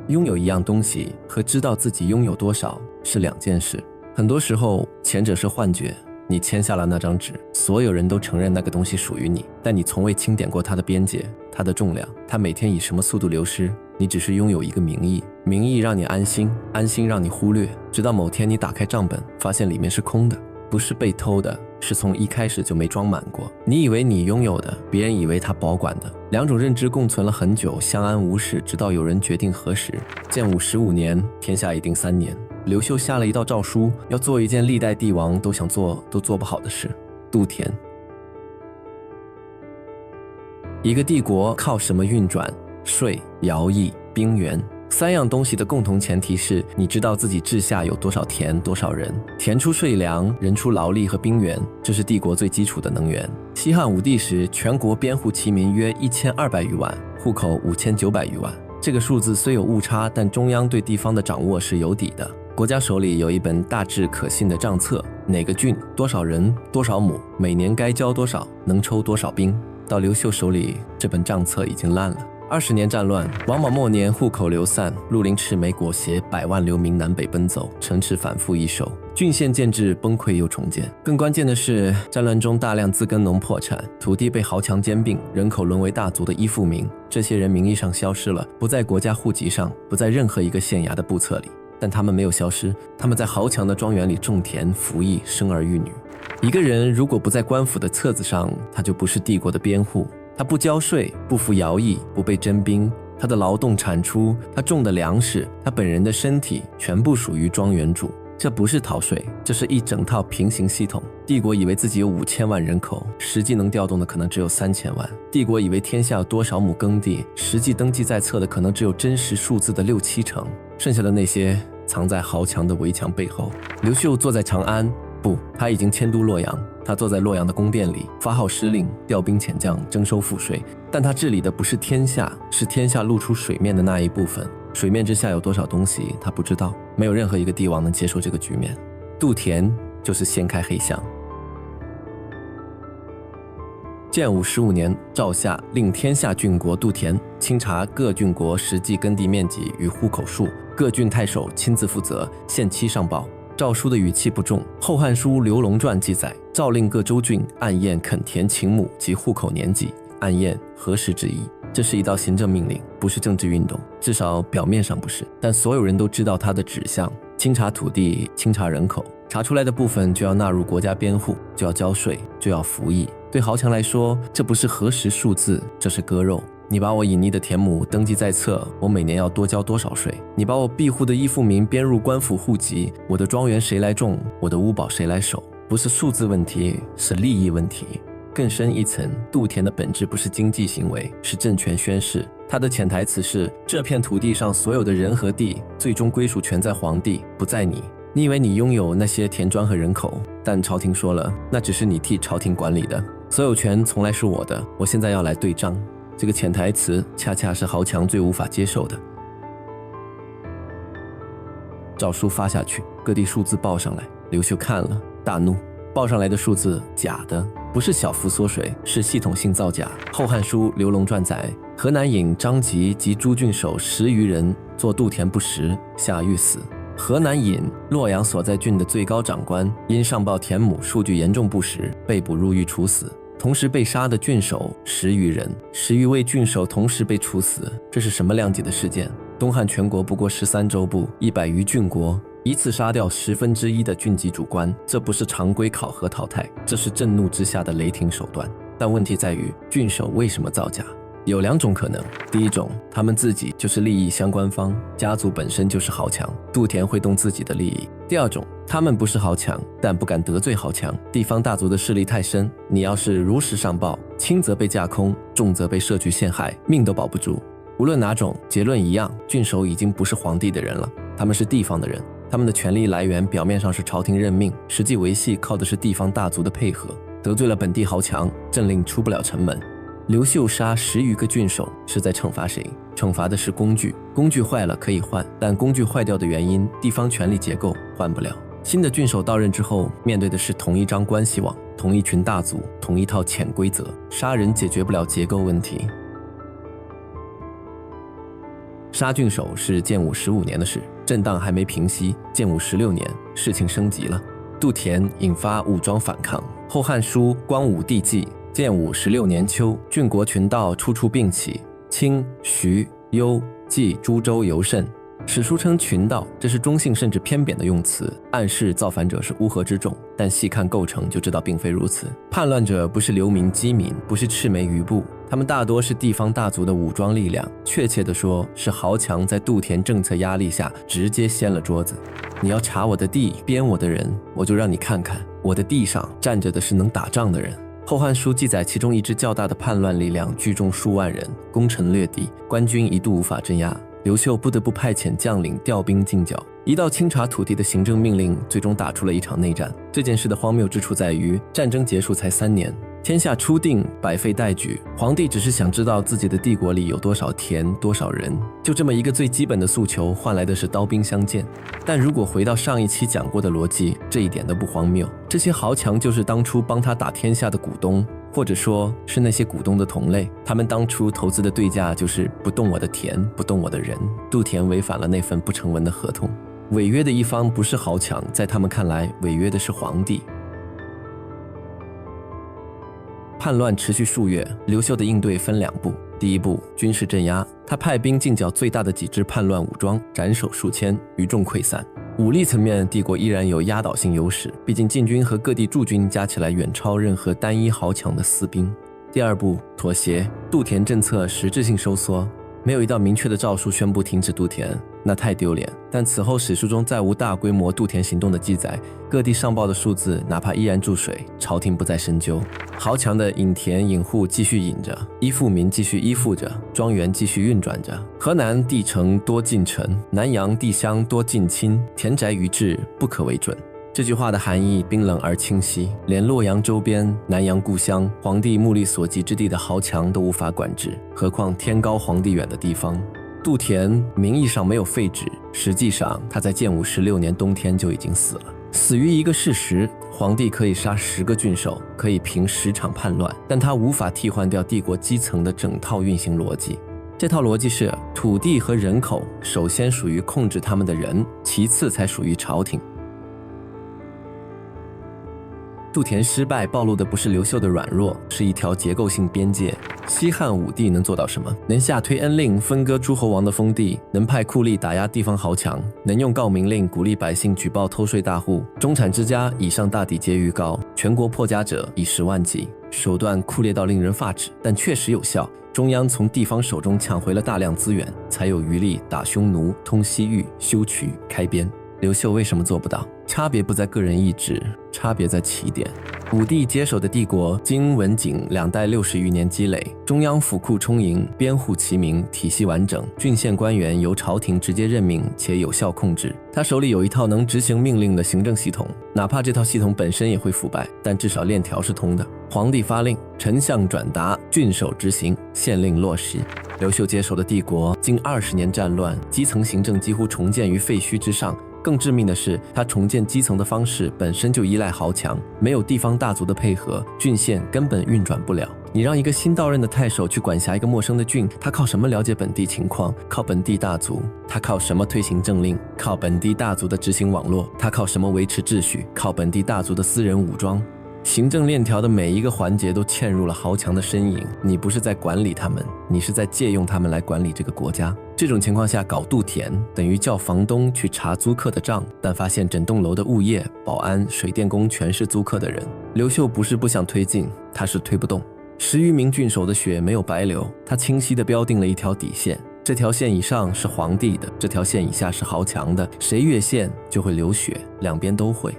拥有一样东西和知道自己拥有多少是两件事。很多时候，前者是幻觉，你签下了那张纸，所有人都承认那个东西属于你，但你从未清点过它的边界，它的重量，它每天以什么速度流失。你只是拥有一个名义，名义让你安心，安心让你忽略，直到某天你打开账本，发现里面是空的，不是被偷的，是从一开始就没装满过。你以为你拥有的，别人以为他保管的，两种认知共存了很久，相安无事，直到有人决定何时。建武15年，天下已定3年。刘秀下了一道诏书，要做一件历代帝王都想做都做不好的事——渡田。一个帝国靠什么运转？税、徭役、兵源3样东西的共同前提是你知道自己治下有多少田，多少人，田出税粮，人出劳力和兵源，这是帝国最基础的能源。西汉武帝时，全国编户齐民约1200余万，户口5900余万。这个数字虽有误差，但中央对地方的掌握是有底的。国家手里有一本大致可信的账册，哪个郡多少人多少亩，每年该交多少，能抽多少兵。到刘秀手里，这本账册已经烂了。20年战乱，王莽末年，户口流散，绿林赤眉裹挟100万流民南北奔走，城池反复易手，郡县建制崩溃又重建。更关键的是，战乱中大量自耕农破产，土地被豪强兼并，人口沦为大族的依附民。这些人名义上消失了，不在国家户籍上，不在任何一个县衙的簿册里，但他们没有消失，他们在豪强的庄园里种田、服役、生儿育女。一个人如果不在官府的册子上，他就不是帝国的编户。他不交税，不服徭役，不被征兵，他的劳动产出，他种的粮食，他本人的身体，全部属于庄园主。这不是逃税，这是一整套平行系统。帝国以为自己有5000万人口，实际能调动的可能只有3000万。帝国以为天下有多少亩耕地，实际登记在册的可能只有真实数字的6-7成，剩下的那些藏在豪强的围墙背后。刘秀坐在长安，不，他已经迁都洛阳。他坐在洛阳的宫殿里，发号施令，调兵遣将，征收赋税。但他治理的不是天下，是天下露出水面的那一部分。水面之下有多少东西，他不知道。没有任何一个帝王能接受这个局面。渡田就是掀开黑箱。建武15年，诏下令天下郡国渡田，清查各郡国实际耕地面积与户口数，各郡太守亲自负责，限期上报。诏书的语气不重，《后汉书·刘龙传》记载，诏令各州郡按验垦田顷亩及户口年纪，按验何时之意。这是一道行政命令，不是政治运动，至少表面上不是。但所有人都知道它的指向：清查土地，清查人口，查出来的部分就要纳入国家编户，就要交税，就要服役。对豪强来说，这不是核实数字，这是割肉。你把我隐匿的田亩登记在册，我每年要多交多少税？你把我庇护的依附民编入官府户籍，我的庄园谁来种？我的屋堡谁来守？不是数字问题，是利益问题。更深一层，渡田的本质不是经济行为，是政权宣示。它的潜台词是，这片土地上所有的人和地，最终归属权在皇帝，不在你。你以为你拥有那些田庄和人口，但朝廷说了，那只是你替朝廷管理的，所有权从来是我的，我现在要来对账。这个潜台词恰恰是豪强最无法接受的。诏书发下去，各地数字报上来，刘秀看了大怒，报上来的数字假的，不是小幅缩水，是系统性造假。《后汉书·刘龙传》载，河南尹张吉及诸郡守10余人做渡田不实，下狱死。河南尹洛阳所在郡的最高长官因上报田亩数据严重不实，被捕入狱处死。同时被杀的郡守10余人，10余位郡守同时被处死，这是什么量级的事件？东汉全国不过13州部，100余郡国，一次杀掉1/10的郡级主官，这不是常规考核淘汰，这是震怒之下的雷霆手段。但问题在于，郡守为什么造假？有2种可能。第一种，他们自己就是利益相关方，家族本身就是豪强，渡田会动自己的利益。第二种，他们不是豪强，但不敢得罪豪强，地方大族的势力太深，你要是如实上报，轻则被架空，重则被设局陷害，命都保不住。无论哪种，结论一样，郡守已经不是皇帝的人了，他们是地方的人，他们的权力来源表面上是朝廷任命，实际维系靠的是地方大族的配合，得罪了本地豪强，政令出不了城门。刘秀杀10余个郡守是在惩罚谁？惩罚的是工具，工具坏了可以换，但工具坏掉的原因，地方权力结构换不了。新的郡守到任之后，面对的是同一张关系网，同一群大族，同一套潜规则，杀人解决不了结构问题。杀郡守是建武15年的事，震荡还没平息，建武16年事情升级了，杜田引发武装反抗。《后汉书·光武帝纪》建武16年秋，郡国群盗处处并起，清、徐、幽、冀诸州尤甚。史书称群盗，这是中性甚至偏贬的用词，暗示造反者是乌合之众，但细看构成就知道并非如此。叛乱者不是流民饥民，不是赤眉余部，他们大多是地方大族的武装力量，确切地说是豪强在杜田政策压力下直接掀了桌子。你要查我的地，编我的人，我就让你看看，我的地上站着的是能打仗的人。后汉书记载其中一支较大的叛乱力量聚众数万人，攻城略地，官军一度无法镇压，刘秀不得不派遣将领调兵进剿，一道清查土地的行政命令最终打出了一场内战。这件事的荒谬之处在于，战争结束才3年，天下初定，百废待举，皇帝只是想知道自己的帝国里有多少田多少人，就这么一个最基本的诉求，换来的是刀兵相见。但如果回到上一期讲过的逻辑，这一点都不荒谬，这些豪强就是当初帮他打天下的股东，或者说是那些股东的同类，他们当初投资的对价就是不动我的田，不动我的人。杜田违反了那份不成文的合同，违约的一方不是豪强，在他们看来，违约的是皇帝。叛乱持续数月，刘秀的应对分2步。第一步，军事镇压，他派兵进剿最大的几支叛乱武装，斩首数千，余众溃散。武力层面，帝国依然有压倒性优势，毕竟禁军和各地驻军加起来远超任何单一豪强的私兵。第二步，妥协，杜田政策实质性收缩，没有一道明确的诏书宣布停止杜田，那太丢脸。但此后史书中再无大规模杜田行动的记载，各地上报的数字哪怕依然注水，朝廷不再深究。豪强的引田引户继续引着，依附民继续依附着，庄园继续运转着。河南地城多近臣，南阳地乡多近亲，田宅余制不可为准。这句话的含义冰冷而清晰，连洛阳周边、南阳故乡、皇帝目力所及之地的豪强都无法管制，何况天高皇帝远的地方。杜田名义上没有废止，实际上他在建武16年冬天就已经死了。死于一个事实，皇帝可以杀10个郡守，可以平10场叛乱，但他无法替换掉帝国基层的整套运行逻辑。这套逻辑是土地和人口首先属于控制他们的人，其次才属于朝廷。杜田失败暴露的不是刘秀的软弱，是一条结构性边界。西汉武帝能做到什么？能下推恩令分割诸侯王的封地，能派酷吏打压地方豪强，能用告民令鼓励百姓举报偷税大户，中产之家以上大抵皆于告，全国破家者以10万计，手段酷烈到令人发指，但确实有效。中央从地方手中抢回了大量资源，才有余力打匈奴、通西域、修渠、开边。刘秀为什么做不到？差别不在个人意志，差别在起点。武帝接手的帝国经文景2代60余年积累，中央府库充盈，编户齐名，体系完整，郡县官员由朝廷直接任命且有效控制。他手里有一套能执行命令的行政系统，哪怕这套系统本身也会腐败，但至少链条是通的。皇帝发令，丞相转达，郡守执行，县令落实。刘秀接手的帝国经20年战乱，基层行政几乎重建于废墟之上。更致命的是，他重建基层的方式本身就依赖豪强，没有地方大族的配合，郡县根本运转不了。你让一个新到任的太守去管辖一个陌生的郡，他靠什么了解本地情况？靠本地大族。他靠什么推行政令？靠本地大族的执行网络。他靠什么维持秩序？靠本地大族的私人武装。行政链条的每一个环节都嵌入了豪强的身影，你不是在管理他们，你是在借用他们来管理这个国家。这种情况下搞杜田，等于叫房东去查租客的账，但发现整栋楼的物业、保安、水电工全是租客的人。刘秀不是不想推进，他是推不动。10余名郡守的血没有白流，他清晰地标定了一条底线，这条线以上是皇帝的，这条线以下是豪强的，谁越线就会流血，两边都会。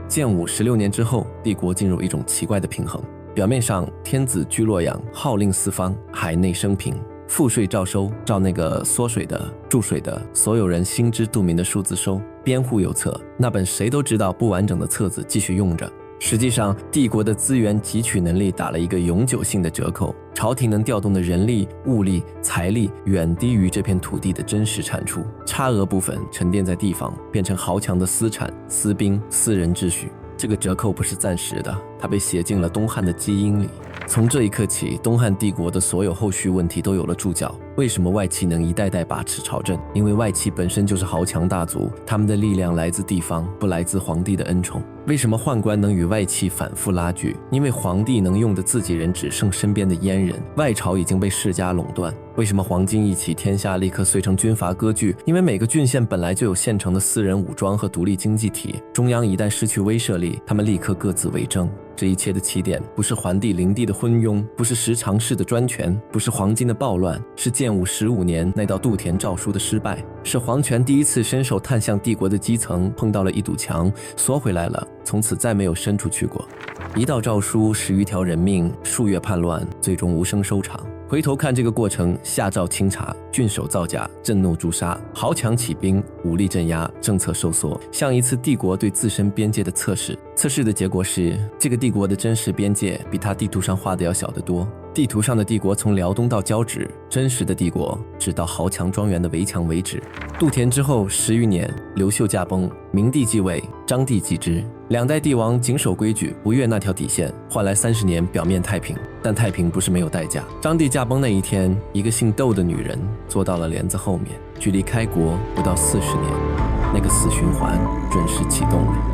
建武16年之后，帝国进入一种奇怪的平衡。表面上，天子居洛阳，号令四方，海内升平，赋税照收，照那个缩水的、注水的，所有人心知肚明的数字收，编户有册，那本谁都知道不完整的册子继续用着。实际上，帝国的资源汲取能力打了一个永久性的折扣，朝廷能调动的人力、物力、财力远低于这片土地的真实产出，差额部分沉淀在地方，变成豪强的私产、私兵、私人秩序。这个折扣不是暂时的，它被写进了东汉的基因里。从这一刻起，东汉帝国的所有后续问题都有了注脚。为什么外戚能一代代把持朝政？因为外戚本身就是豪强大族，他们的力量来自地方，不来自皇帝的恩宠。为什么宦官能与外戚反复拉锯？因为皇帝能用的自己人只剩身边的阉人，外朝已经被世家垄断。为什么黄巾一起，天下立刻遂成军阀割据？因为每个郡县本来就有现成的私人武装和独立经济体，中央一旦失去威慑力，他们立刻各自为政。这一切的起点不是桓帝灵帝的昏庸，不是十常侍的专权，不是黄巾的暴乱，是建武15年那道杜田诏书的失败，是皇权第一次伸手探向帝国的基层，碰到了一堵墙，缩回来了，从此再没有伸出去过。一道诏书，10余条人命，数月叛乱，最终无声收场。回头看这个过程，下诏清查，郡守造假，震怒诛杀，豪强起兵，武力镇压，政策收缩，像一次帝国对自身边界的测试。测试的结果是，这个帝国的真实边界比他地图上画的要小得多。地图上的帝国从辽东到交趾，真实的帝国只到豪强庄园的围墙为止。杜田之后10余年，刘秀驾崩，明帝继位，章帝继之，两代帝王谨守规矩，不越那条底线，换来30年表面太平。但太平不是没有代价。章帝驾崩那一天，一个姓窦的女人坐到了帘子后面，距离开国不到40年，那个死循环准时启动了。